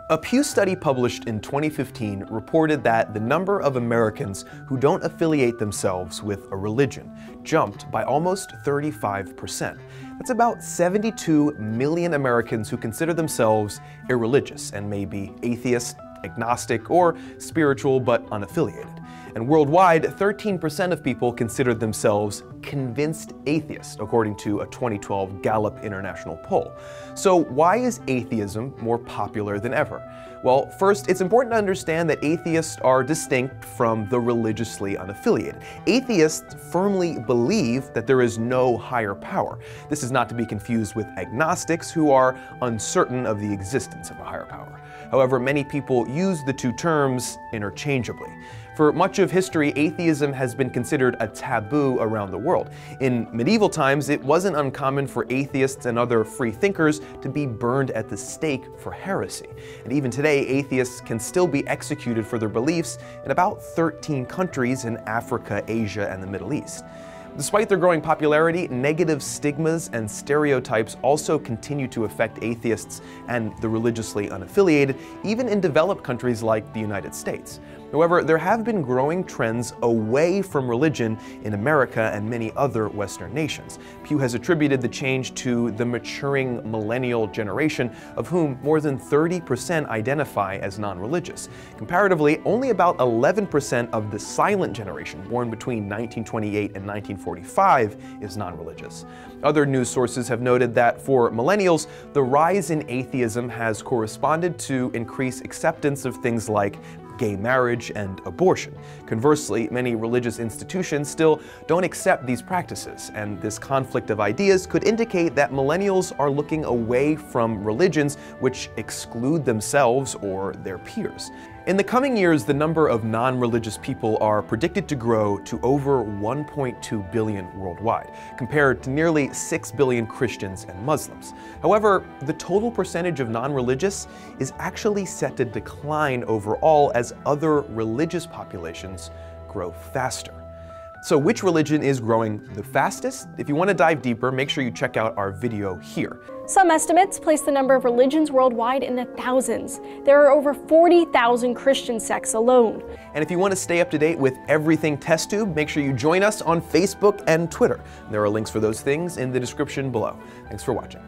A Pew study published in 2015 reported that the number of Americans who don't affiliate themselves with a religion jumped by almost 35%. That's about 72 million Americans who consider themselves irreligious and may be atheist, agnostic, or spiritual but unaffiliated. And worldwide, 13% of people considered themselves convinced atheists, according to a 2012 Gallup International poll. So why is atheism more popular than ever? Well, first, it's important to understand that atheists are distinct from the religiously unaffiliated. Atheists firmly believe that there is no higher power. This is not to be confused with agnostics, who are uncertain of the existence of a higher power. However, many people use the two terms interchangeably. For much of history, atheism has been considered a taboo around the world. In medieval times, it wasn't uncommon for atheists and other free thinkers to be burned at the stake for heresy. And even today, atheists can still be executed for their beliefs in about 13 countries in Africa, Asia, and the Middle East. Despite their growing popularity, negative stigmas and stereotypes also continue to affect atheists and the religiously unaffiliated, even in developed countries like the United States. However, there have been growing trends away from religion in America and many other Western nations. Pew has attributed the change to the maturing millennial generation, of whom more than 30% identify as non-religious. Comparatively, only about 11% of the silent generation, born between 1928 and 1945, is non-religious. Other news sources have noted that for millennials, the rise in atheism has corresponded to increased acceptance of things like gay marriage and abortion. Conversely, many religious institutions still don't accept these practices, and this conflict of ideas could indicate that millennials are looking away from religions which exclude themselves or their peers. In the coming years, the number of non-religious people are predicted to grow to over 1.2 billion worldwide, compared to nearly 6 billion Christians and Muslims. However, the total percentage of non-religious is actually set to decline overall as other religious populations grow faster. So which religion is growing the fastest? If you want to dive deeper, make sure you check out our video here. Some estimates place the number of religions worldwide in the thousands. There are over 40,000 Christian sects alone. And if you want to stay up to date with everything TestTube, make sure you join us on Facebook and Twitter. There are links for those things in the description below. Thanks for watching.